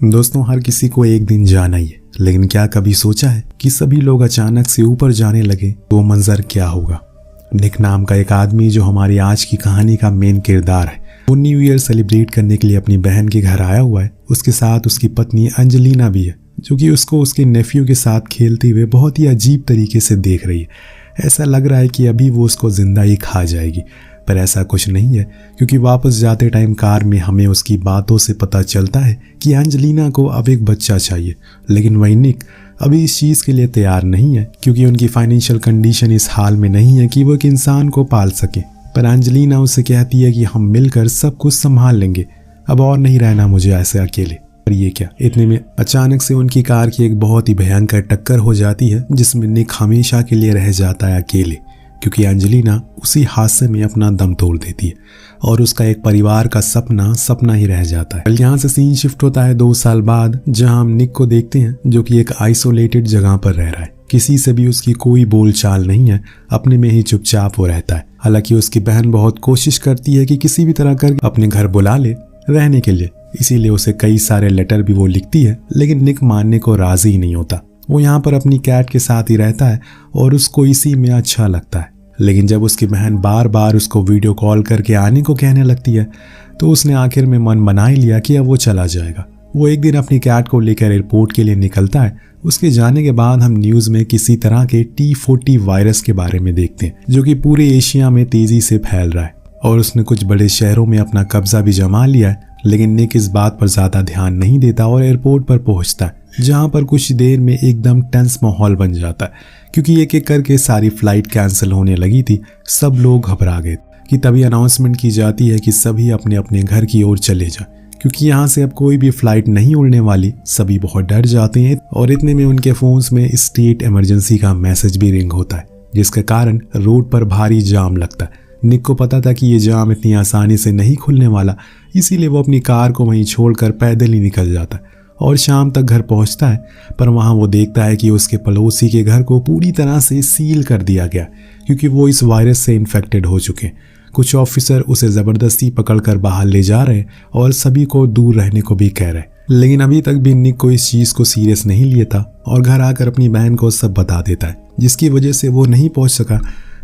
दोस्तों, हर किसी को एक दिन जाना ही है, लेकिन क्या कभी सोचा है कि सभी लोग अचानक से ऊपर जाने लगे तो वो मंजर क्या होगा। निक नाम का एक आदमी जो हमारी आज की कहानी का मेन किरदार है, वो न्यू ईयर सेलिब्रेट करने के लिए अपनी बहन के घर आया हुआ है। उसके साथ उसकी पत्नी एंजेलिना भी है, जो कि उसको उसके नेफ्यू के साथ खेलते हुए बहुत ही अजीब तरीके से देख रही है। ऐसा लग रहा है कि अभी वो उसको जिंदा ही खा जाएगी, पर ऐसा कुछ नहीं है, क्योंकि वापस जाते टाइम कार में हमें उसकी बातों से पता चलता है कि एंजेलिना को अब एक बच्चा चाहिए। लेकिन वही निक अभी इस चीज़ के लिए तैयार नहीं है, क्योंकि उनकी फाइनेंशियल कंडीशन इस हाल में नहीं है कि वो एक इंसान को पाल सके। पर एंजेलिना उससे कहती है कि हम मिलकर सब कुछ संभाल लेंगे, अब और नहीं रहना मुझे ऐसे अकेले। पर ये क्या, इतने में अचानक से उनकी कार की एक बहुत ही भयंकर टक्कर हो जाती है, जिसमें निक हमेशा के लिए रह जाता है अकेले, क्योंकि एंजेलिना उसी हादसे में अपना दम तोड़ देती है और उसका एक परिवार का सपना ही रह जाता है। यहाँ से सीन शिफ्ट होता है 2 साल बाद, जहाँ हम निक को देखते हैं जो कि एक आइसोलेटेड जगह पर रह रहा है। किसी से भी उसकी कोई बोलचाल नहीं है, अपने में ही चुपचाप वो रहता है। हालांकि उसकी बहन बहुत कोशिश करती है कि किसी भी तरह कर अपने घर बुला ले रहने के लिए, इसीलिए उसे कई सारे लेटर भी वो लिखती है, लेकिन निक मानने को राजी ही नहीं होता। वो यहाँ पर अपनी कैट के साथ ही रहता है और उसको इसी में अच्छा लगता है। लेकिन जब उसकी बहन बार बार उसको वीडियो कॉल करके आने को कहने लगती है, तो उसने आखिर में मन बना ही लिया कि अब वो चला जाएगा। वो एक दिन अपनी कैट को लेकर एयरपोर्ट के लिए निकलता है। उसके जाने के बाद हम न्यूज़ में किसी तरह के T40 वायरस के बारे में देखते हैं, जो कि पूरे एशिया में तेजी से फैल रहा है और उसने कुछ बड़े शहरों में अपना कब्जा भी जमा लिया है। लेकिन निक इस बात पर ज़्यादा ध्यान नहीं देता और एयरपोर्ट पर पहुंचता है, जहां पर कुछ देर में एकदम टेंस माहौल बन जाता है, क्योंकि एक एक करके सारी फ्लाइट कैंसिल होने लगी थी। सब लोग घबरा गए कि तभी अनाउंसमेंट की जाती है कि सभी अपने अपने घर की ओर चले जाएं, क्योंकि यहाँ से अब कोई भी फ्लाइट नहीं उड़ने वाली। सभी बहुत डर जाते हैं और इतने में उनके फोन्स में स्टेट इमरजेंसी का मैसेज भी रिंग होता है, जिसके कारण रोड पर भारी जाम लगता है। निक को पता था कि ये जाम इतनी आसानी से नहीं खुलने वाला, इसीलिए वो अपनी कार को वहीं छोड़कर पैदल ही निकल जाता है और शाम तक घर पहुंचता है। पर वहां वो देखता है कि उसके पड़ोसी के घर को पूरी तरह से सील कर दिया गया, क्योंकि वो इस वायरस से इन्फेक्टेड हो चुके हैं। कुछ ऑफिसर उसे ज़बरदस्ती पकड़कर बाहर ले जा रहे हैं और सभी को दूर रहने को भी कह रहे हैं। लेकिन अभी तक भी निक को इस चीज़ को सीरियस नहीं लिया था और घर आकर अपनी बहन को सब बता देता है, जिसकी वजह से वो नहीं पहुँच सका।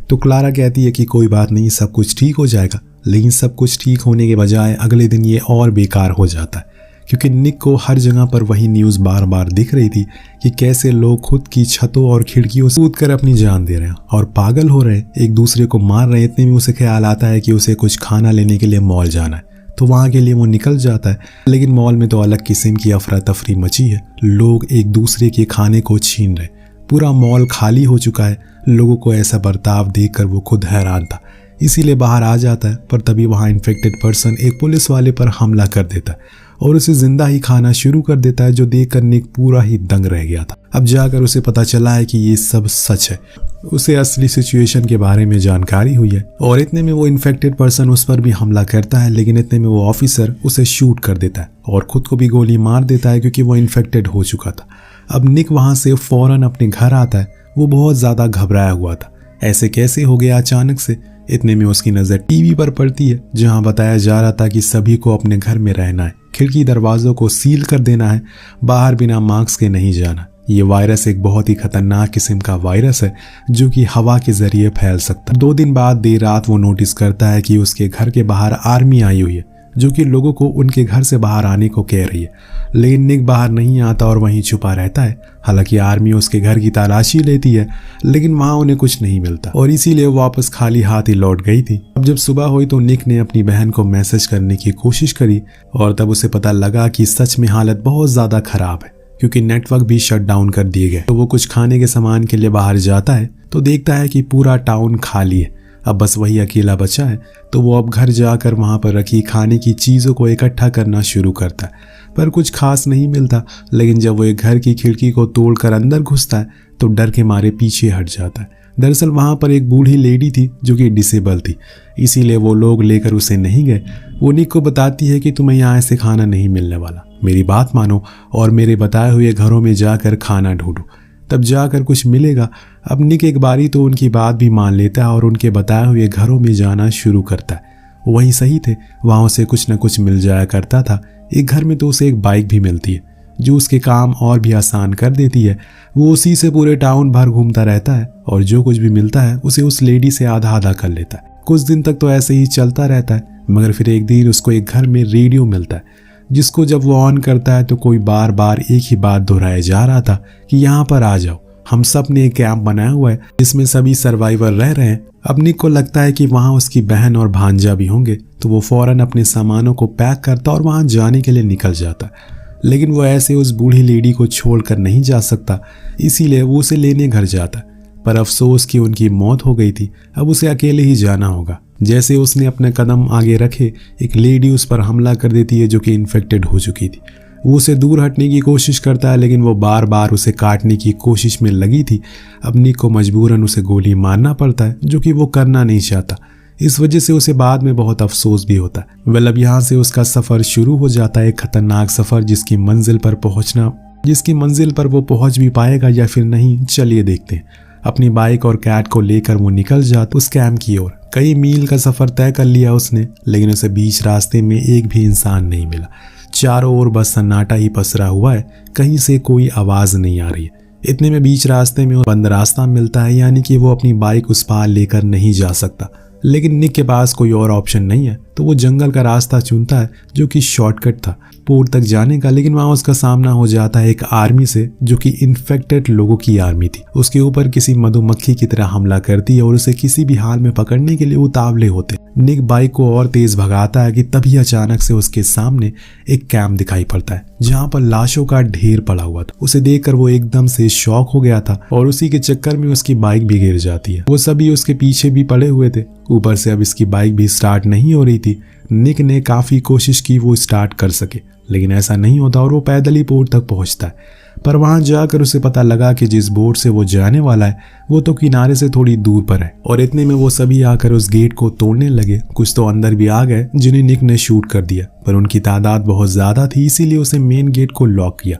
तो क्लारा कहती है कि कोई बात नहीं, सब कुछ ठीक हो जाएगा। लेकिन सब कुछ ठीक होने के बजाय अगले दिन ये और बेकार हो जाता है, क्योंकि निक को हर जगह पर वही न्यूज़ बार बार दिख रही थी कि कैसे लोग खुद की छतों और खिड़कियों से कूदकर अपनी जान दे रहे हैं और पागल हो रहे हैं, एक दूसरे को मार रहे हैं। इतने में उसे ख्याल आता है कि उसे कुछ खाना लेने के लिए मॉल जाना है, तो वहाँ के लिए वो निकल जाता है। लेकिन मॉल में तो अलग किस्म की अफरा तफरी मची है, लोग एक दूसरे के खाने को छीन रहे, पूरा मॉल खाली हो चुका है। लोगों को ऐसा बर्ताव देखकर वो खुद हैरान था, इसीलिए बाहर आ जाता है। पर तभी वहाँ इन्फेक्टेड पर्सन एक पुलिस वाले पर हमला कर देता है और उसे जिंदा ही खाना शुरू कर देता है, जो देखकर निक पूरा ही दंग रह गया था। अब जाकर उसे पता चला है कि ये सब सच है। उसे असली सिचुएशन के बारे में जानकारी हुई है और इतने में वो इन्फेक्टेड पर्सन उस पर भी हमला करता है। लेकिन इतने में वो ऑफिसर उसे शूट कर देता है और खुद को भी गोली मार देता है, क्योंकि वो इन्फेक्टेड हो चुका था। अब निक वहाँ से फौरन अपने घर आता है। वो बहुत ज़्यादा घबराया हुआ था, ऐसे कैसे हो गया अचानक से। इतने में उसकी नज़र टीवी पर पड़ती है, जहां बताया जा रहा था कि सभी को अपने घर में रहना है, खिड़की दरवाजों को सील कर देना है, बाहर बिना मास्क के नहीं जाना। ये वायरस एक बहुत ही खतरनाक किस्म का वायरस है, जो कि हवा के जरिए फैल सकता है। 2 दिन बाद देर रात वो नोटिस करता है कि उसके घर के बाहर आर्मी आई हुई है, जो कि लोगों को उनके घर से बाहर आने को कह रही है। लेकिन निक बाहर नहीं आता और वहीं छुपा रहता है। हालांकि आर्मी उसके घर की तलाशी लेती है, लेकिन वहां उन्हें कुछ नहीं मिलता और इसीलिए वो वापस खाली हाथ ही लौट गई थी। अब जब सुबह हुई तो निक ने अपनी बहन को मैसेज करने की कोशिश करी और तब उसे पता लगा कि सच में हालत बहुत ज़्यादा खराब है, क्योंकि नेटवर्क भी शट डाउन कर दिए गए। तो वो कुछ खाने के सामान के लिए बाहर जाता है तो देखता है कि पूरा टाउन खाली है, अब बस वही अकेला बचा है। तो वो अब घर जाकर वहाँ पर रखी खाने की चीज़ों को इकट्ठा करना शुरू करता है, पर कुछ खास नहीं मिलता। लेकिन जब वो एक घर की खिड़की को तोड़कर अंदर घुसता है तो डर के मारे पीछे हट जाता है। दरअसल वहाँ पर एक बूढ़ी लेडी थी जो कि डिसेबल थी, इसीलिए वो लोग लेकर उसे नहीं गए। वो निक को बताती है कि तुम्हें यहाँ ऐसे खाना नहीं मिलने वाला, मेरी बात मानो और मेरे बताए हुए घरों में जाकर खाना ढूंढो, तब जाकर कुछ मिलेगा। अब निक एक बारी तो उनकी बात भी मान लेता है और उनके बताए हुए घरों में जाना शुरू करता है। वही सही थे, वहाँ उसे कुछ न कुछ मिल जाया करता था। एक घर में तो उसे एक बाइक भी मिलती है, जो उसके काम और भी आसान कर देती है। वो उसी से पूरे टाउन भर घूमता रहता है और जो कुछ भी मिलता है उसे उस लेडी से आधा आधा कर लेता है। कुछ दिन तक तो ऐसे ही चलता रहता है, मगर फिर एक दिन उसको एक घर में रेडियो मिलता है, जिसको जब वो ऑन करता है तो कोई बार बार एक ही बात दोहराया जा रहा था कि यहाँ पर आ जाओ, हम सब ने एक कैंप बनाया हुआ है जिसमें सभी सर्वाइवर रह रहे हैं। अब निक को लगता है कि वहाँ उसकी बहन और भांजा भी होंगे, तो वो फौरन अपने सामानों को पैक करता और वहाँ जाने के लिए निकल जाता। लेकिन वो ऐसे उस बूढ़ी लेडी को छोड़कर नहीं जा सकता, इसीलिए वो उसे लेने घर जाता। पर अफसोस कि उनकी मौत हो गई थी, अब उसे अकेले ही जाना होगा। जैसे उसने अपने कदम आगे रखे, एक लेडी उस पर हमला कर देती है जो कि इन्फेक्टेड हो चुकी थी। वो उसे दूर हटने की कोशिश करता है, लेकिन वो बार बार उसे काटने की कोशिश में लगी थी। अब निक को मजबूरन उसे गोली मारना पड़ता है, जो कि वो करना नहीं चाहता। इस वजह से उसे बाद में बहुत अफसोस भी होता है। वेल, अब यहाँ से उसका सफ़र शुरू हो जाता है, एक खतरनाक सफ़र जिसकी मंजिल पर वो पहुँच भी पाएगा या फिर नहीं, चलिए देखते हैं। अपनी बाइक और कैट को लेकर वो निकल जाता उस कैंप की ओर। कई मील का सफ़र तय कर लिया उसने, लेकिन उसे बीच रास्ते में एक भी इंसान नहीं मिला। चारों ओर बस सन्नाटा ही पसरा हुआ है, कहीं से कोई आवाज़ नहीं आ रही है। इतने में बीच रास्ते में बंद रास्ता मिलता है, यानी कि वो अपनी बाइक उस पार लेकर नहीं जा सकता। लेकिन निक के पास कोई और ऑप्शन नहीं है, तो वो जंगल का रास्ता चुनता है जो कि शॉर्टकट था पोर्ट तक जाने का। लेकिन वहाँ उसका सामना हो जाता है एक आर्मी से, जो कि इन्फेक्टेड लोगों की आर्मी थी। उसके ऊपर किसी मधुमक्खी की तरह हमला करती है और उसे किसी भी हाल में पकड़ने के लिए उतावले होते। निक बाइक को और तेज भगाता है कि तभी अचानक से उसके सामने एक कैंप दिखाई पड़ता है, जहाँ पर लाशों का ढेर पड़ा हुआ था। उसे देखकर वो एकदम से शॉक हो गया था और उसी के चक्कर में उसकी बाइक भी गिर जाती है। वो सभी उसके पीछे भी पड़े हुए थे, ऊपर से अब इसकी बाइक भी स्टार्ट नहीं हो रही थी। निक ने काफी कोशिश की वो स्टार्ट कर सके, लेकिन ऐसा नहीं होता और वो पैदल ही पोर्ट तक पहुंचता है। पर वहां जाकर उसे पता लगा कि जिस बोट से वो जाने वाला है वो तो किनारे से थोड़ी दूर पर है। और इतने में वो सभी आकर उस गेट को तोड़ने लगे। कुछ तो अंदर भी आ गए जिन्हें निक ने शूट कर दिया, पर उनकी तादाद बहुत ज्यादा थी, इसीलिए उसे मेन गेट को लॉक किया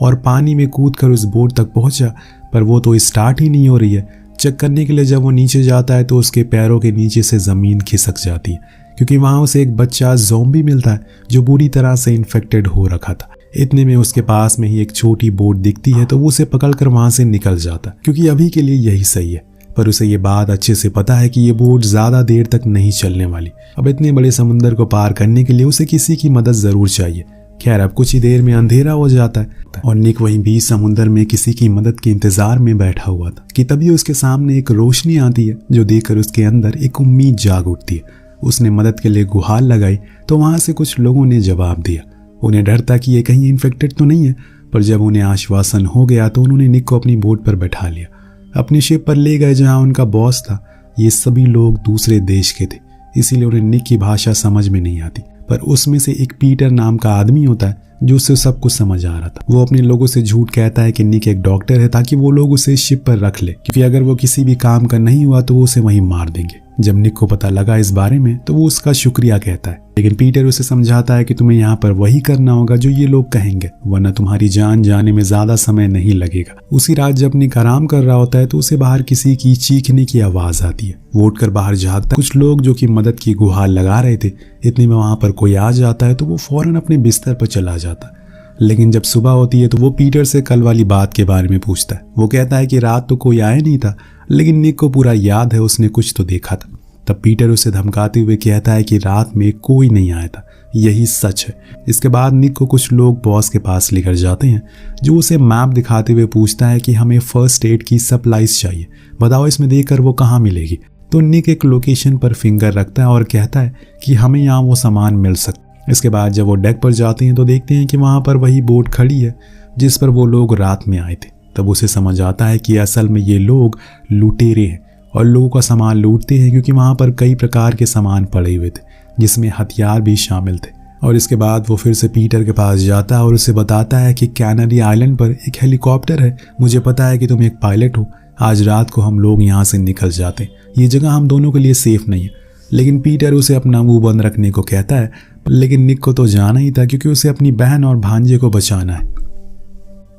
और पानी में कूद कर उस बोट तक पहुंचा। पर वो तो स्टार्ट ही नहीं हो रही है। चेक करने के लिए जब वो नीचे जाता है तो उसके पैरों के नीचे से जमीन खिसक जाती है, क्योंकि वहां उसे एक बच्चा ज़ॉम्बी मिलता है जो बुरी तरह से इन्फेक्टेड हो रखा था। इतने में उसके पास में ही एक छोटी बोट दिखती है, तो वो उसे पकड़कर वहां से निकल जाता है, क्योंकि अभी के लिए यही सही है। पर उसे ये बात अच्छे से पता है कि ये बोट ज्यादा देर तक नहीं चलने वाली। अब इतने बड़े समुद्र को पार करने के लिए उसे किसी की मदद जरूर चाहिए। खैर, अब कुछ ही देर में अंधेरा हो जाता है और निक वहीं बीच समुद्र में किसी की मदद के इंतजार में बैठा हुआ था कि तभी उसके सामने एक रोशनी आती है, जो देखकर उसके अंदर एक उम्मीद जाग उठती है। उसने मदद के लिए गुहार लगाई तो वहां से कुछ लोगों ने जवाब दिया। उन्हें डर था कि ये कहीं इन्फेक्टेड तो नहीं है, पर जब उन्हें आश्वासन हो गया तो उन्होंने निक को अपनी बोट पर बैठा लिया, अपनी शिप पर ले गए जहां उनका बॉस था। ये सभी लोग दूसरे देश के थे, इसीलिए उन्हें निक की भाषा समझ में नहीं आती। पर उसमें से एक पीटर नाम का आदमी होता है जो उससे सब कुछ समझ आ रहा था। वो अपने लोगों से झूठ कहता है कि निक एक डॉक्टर है, ताकि वो लोग उसे शिप पर रख ले, क्योंकि अगर वो किसी भी काम का नहीं हुआ तो वो उसे वहीं मार देंगे। जब निक को पता लगा इस बारे में तो वो उसका शुक्रिया कहता है, लेकिन पीटर उसे समझाता है कि तुम्हें यहाँ पर वही करना होगा जो ये लोग कहेंगे, वरना तुम्हारी जान जाने में ज्यादा समय नहीं लगेगा। उसी रात जब निक आराम कर रहा होता है तो उसे बाहर किसी की चीखने की आवाज आती है। वो उठकर बाहर झांकता है। कुछ लोग जो कि मदद की गुहार लगा रहे थे, इतने में वहां पर कोई आ जाता है तो वो फौरन अपने बिस्तर पर चला जाता है। लेकिन जब सुबह होती है तो वो पीटर से कल वाली बात के बारे में पूछता है। वो कहता है कि रात तो कोई आया नहीं था, लेकिन निक को पूरा याद है उसने कुछ तो देखा था। तब पीटर उसे धमकाते हुए कहता है कि रात में कोई नहीं आया था, यही सच है। इसके बाद निक को कुछ लोग बॉस के पास लेकर जाते हैं, जो उसे मैप दिखाते हुए पूछता है कि हमें फर्स्ट एड की सप्लाईज चाहिए, बताओ इसमें देखकर वो कहाँ मिलेगी। तो निक एक लोकेशन पर फिंगर रखता है और कहता है कि हमें यहाँ वो सामान मिल सकता। इसके बाद जब वो डेक पर जाते हैं तो देखते हैं कि वहाँ पर वही बोट खड़ी है जिस पर वो लोग रात में आए थे। तब उसे समझ आता है कि असल में ये लोग लुटेरे हैं और लोगों का सामान लूटते हैं, क्योंकि वहाँ पर कई प्रकार के सामान पड़े हुए थे जिसमें हथियार भी शामिल थे। और इसके बाद वो फिर से पीटर के पास जाता है और उसे बताता है कि कैनरी आइलैंड पर एक हेलीकॉप्टर है, मुझे पता है कि तुम एक पायलट हो, आज रात को हम लोग यहाँ से निकल जाते, ये जगह हम दोनों के लिए सेफ नहीं है। लेकिन पीटर उसे अपना मुंह बंद रखने को कहता है, लेकिन निक को तो जाना ही था, क्योंकि उसे अपनी बहन और भांजे को बचाना है।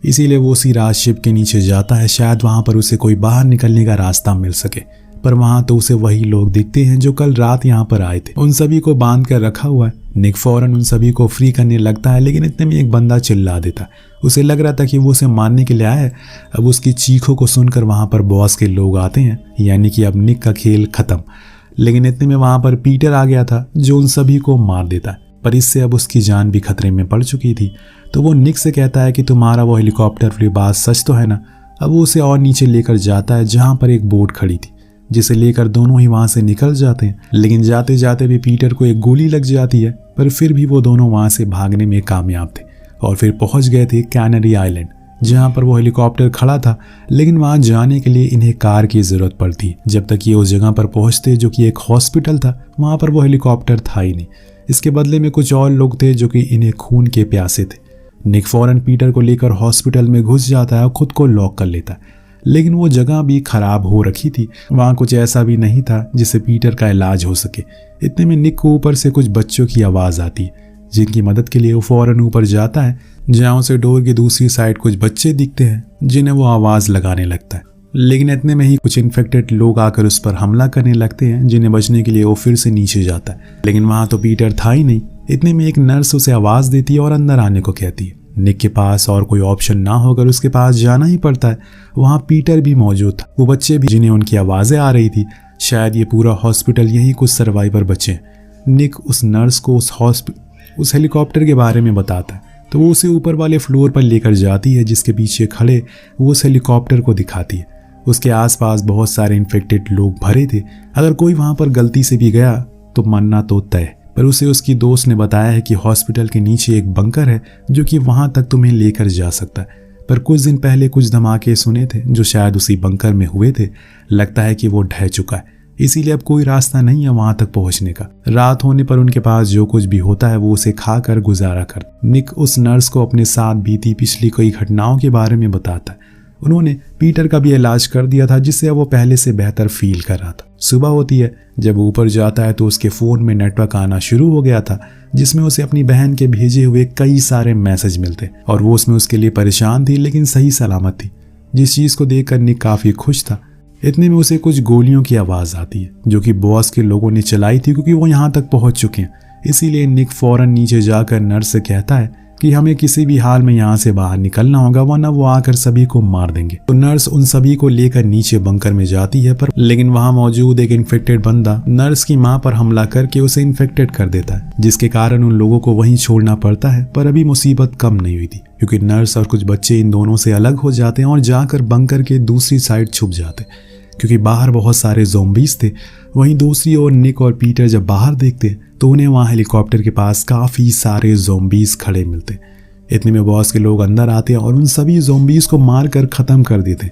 इसीलिए वो उसी रात शिप के नीचे जाता है, शायद वहां पर उसे कोई बाहर निकलने का रास्ता मिल सके। पर वहां तो उसे वही लोग दिखते हैं जो कल रात यहाँ पर आए थे। उन सभी को बांध कर रखा हुआ है। निक फौरन उन सभी को फ्री करने लगता है, लेकिन इतने में एक बंदा चिल्ला देता है उसे लग रहा था कि वो उसे मारने के लिए आया है। अब उसकी चीखों को सुनकर वहाँ पर बॉस के लोग आते हैं, यानी कि अब निक का खेल खत्म। लेकिन इतने में वहाँ पर पीटर आ गया था जो उन सभी को मार देता है, पर इससे अब उसकी जान भी खतरे में पड़ चुकी थी। तो वो निक से कहता है कि तुम्हारा वो हेलीकॉप्टर वाली बात सच तो है ना। अब वो उसे और नीचे लेकर जाता है जहाँ पर एक बोट खड़ी थी, जिसे लेकर दोनों ही वहाँ से निकल जाते हैं। लेकिन जाते जाते भी पीटर को एक गोली लग जाती है, पर फिर भी वो दोनों वहाँ से भागने में कामयाब थे और फिर पहुँच गए थे कैनरी आइलैंड, जहाँ पर वो हेलीकॉप्टर खड़ा था। लेकिन वहाँ जाने के लिए इन्हें कार की ज़रूरत पड़ती। जब तक ये उस जगह पर पहुँचते जो कि एक हॉस्पिटल था, वहाँ पर वो हेलीकॉप्टर था ही नहीं। इसके बदले में कुछ और लोग थे जो कि इन्हें खून के प्यासे थे। निक फौरन पीटर को लेकर हॉस्पिटल में घुस जाता है और खुद को लॉक कर लेता है। लेकिन वो जगह भी खराब हो रखी थी, वहाँ कुछ ऐसा भी नहीं था जिससे पीटर का इलाज हो सके। इतने में निक को ऊपर से कुछ बच्चों की आवाज़ आती है, जिनकी मदद के लिए वो फौरन ऊपर जाता है, जहाँ उसे डोर की दूसरी साइड कुछ बच्चे दिखते हैं जिन्हें वो आवाज़ लगाने लगता है। लेकिन इतने में ही कुछ इन्फेक्टेड लोग आकर उस पर हमला करने लगते हैं, जिन्हें बचने के लिए वो फिर से नीचे जाता है। लेकिन वहाँ तो पीटर था ही नहीं। इतने में एक नर्स उसे आवाज़ देती है और अंदर आने को कहती है। निक के पास और कोई ऑप्शन ना होकर उसके पास जाना ही पड़ता है। वहाँ पीटर भी मौजूद था, वो बच्चे भी जिन्हें उनकी आवाज़ें आ रही थी। शायद ये पूरा हॉस्पिटल यही कुछ सर्वाइवर बचे हैं। निक उस नर्स को उस हेलीकॉप्टर के बारे में बताता है, तो वो उसे ऊपर वाले फ्लोर पर लेकर जाती है, जिसके पीछे खड़े वो उस हेलीकॉप्टर को दिखाती है। उसके आसपास बहुत सारे इन्फेक्टेड लोग भरे थे। अगर कोई वहाँ पर गलती से भी गया तो मरना तो तय। पर उसे उसकी दोस्त ने बताया है कि हॉस्पिटल के नीचे एक बंकर है जो कि वहाँ तक तुम्हें लेकर जा सकता है। पर कुछ दिन पहले कुछ धमाके सुने थे जो शायद उसी बंकर में हुए थे। लगता है कि वो ढह चुका है, इसीलिए अब कोई रास्ता नहीं है वहां तक पहुंचने का। रात होने पर उनके पास जो कुछ भी होता है वो उसे खाकर गुजारा कर। निक उस नर्स को अपने साथ बीती पिछली कई घटनाओं के बारे में बताता है। उन्होंने पीटर का भी इलाज कर दिया था, जिससे वो पहले से बेहतर फील कर रहा था। सुबह होती है, जब ऊपर जाता है तो उसके फ़ोन में नेटवर्क आना शुरू हो गया था, जिसमें उसे अपनी बहन के भेजे हुए कई सारे मैसेज मिलते और वो उसमें उसके लिए परेशान थी लेकिन सही सलामत थी, जिस चीज़ को देखकर निक काफ़ी खुश था। इतने में उसे कुछ गोलियों की आवाज़ आती है जो कि बॉस के लोगों ने चलाई थी, क्योंकि वो यहाँ तक पहुँच चुके हैं। इसीलिए निक फौरन नीचे जाकर नर्स से कहता है कि हमें किसी भी हाल में यहाँ से बाहर निकलना होगा, वरना वो आकर सभी को मार देंगे। तो नर्स उन सभी को लेकर नीचे बंकर में जाती है, पर लेकिन वहाँ मौजूद एक इन्फेक्टेड बंदा नर्स की माँ पर हमला करके उसे इन्फेक्टेड कर देता है, जिसके कारण उन लोगों को वहीं छोड़ना पड़ता है। पर अभी मुसीबत कम नहीं हुई थी, क्योंकि नर्स और कुछ बच्चे इन दोनों से अलग हो जाते हैं और जाकर बंकर के दूसरी साइड छुप जाते, क्योंकि बाहर बहुत सारे ज़ॉम्बीज़ थे। वहीं दूसरी ओर निक और पीटर जब बाहर देखते तो उन्हें वहाँ हेलीकॉप्टर के पास काफ़ी सारे ज़ॉम्बीज़ खड़े मिलते। इतने में बॉस के लोग अंदर आते हैं और उन सभी ज़ॉम्बीज़ को मार कर ख़त्म कर देते।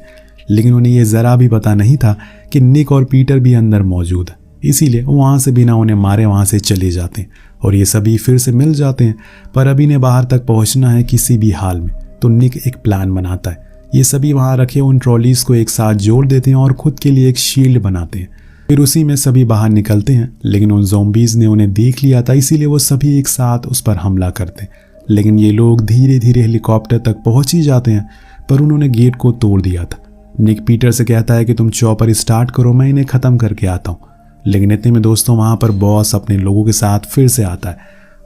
लेकिन उन्हें ये ज़रा भी पता नहीं था कि निक और पीटर भी अंदर मौजूद है, इसीलिए वहाँ से बिना उन्हें मारे वहाँ से चले जाते हैं और ये सभी फिर से मिल जाते हैं। पर अभी ने बाहर तक पहुँचना है किसी भी हाल में, तो निक एक प्लान बनाता है। ये सभी वहाँ रखे उन ट्रॉलीज़ को एक साथ जोड़ देते हैं और खुद के लिए एक शील्ड बनाते हैं। फिर उसी में सभी बाहर निकलते हैं, लेकिन उन ज़ॉम्बीज़ ने उन्हें देख लिया था, इसीलिए वो सभी एक साथ उस पर हमला करते हैं। लेकिन ये लोग धीरे धीरे हेलीकॉप्टर तक पहुंच ही जाते हैं, पर उन्होंने गेट को तोड़ दिया था। निक पीटर से कहता है कि तुम चॉपर स्टार्ट करो, मैं इन्हें ख़त्म करके आता हूँ। लेकिन इतने में दोस्तों वहाँ पर बॉस अपने लोगों के साथ फिर से आता है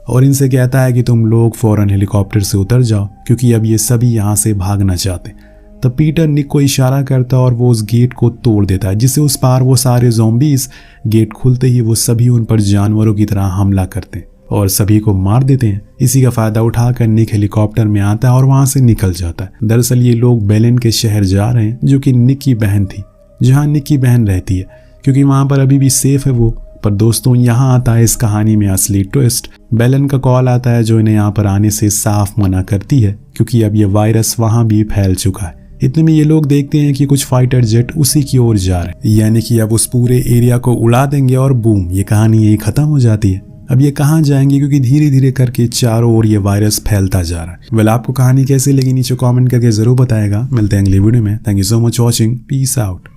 और इनसे कहता है कि तुम लोग फ़ौरन हेलीकॉप्टर से उतर जाओ, क्योंकि अब ये सभी यहाँ से भागना चाहते। तब पीटर निक को इशारा करता और वो उस गेट को तोड़ देता है, जिससे उस पार वो सारे ज़ॉम्बीज़ गेट खुलते ही वो सभी उन पर जानवरों की तरह हमला करते हैं और सभी को मार देते हैं। इसी का फ़ायदा उठाकर निक हेलीकॉप्टर में आता है और वहाँ से निकल जाता है। दरअसल ये लोग बेलेन के शहर जा रहे हैं, जो कि निक की बहन थी, जहाँ निक की बहन रहती है, क्योंकि वहाँ पर अभी भी सेफ है वो। पर दोस्तों यहाँ आता है इस कहानी में असली ट्विस्ट। बेलेन का कॉल आता है जो इन्हें यहाँ पर आने से साफ मना करती है, क्योंकि अब ये वायरस वहाँ भी फैल चुका है। इतने में ये लोग देखते हैं कि कुछ फाइटर जेट उसी की ओर जा रहे हैं, यानी कि अब उस पूरे एरिया को उड़ा देंगे और बूम, ये कहानी यही खत्म हो जाती है। अब ये कहाँ जाएंगे, क्योंकि धीरे धीरे करके चारों ओर ये वायरस फैलता जा रहा है। वेल, आपको कहानी कैसी लगी नीचे कमेंट करके जरूर बताएगा। मिलते हैं अगली वीडियो में। Thank you so much watching. Peace out.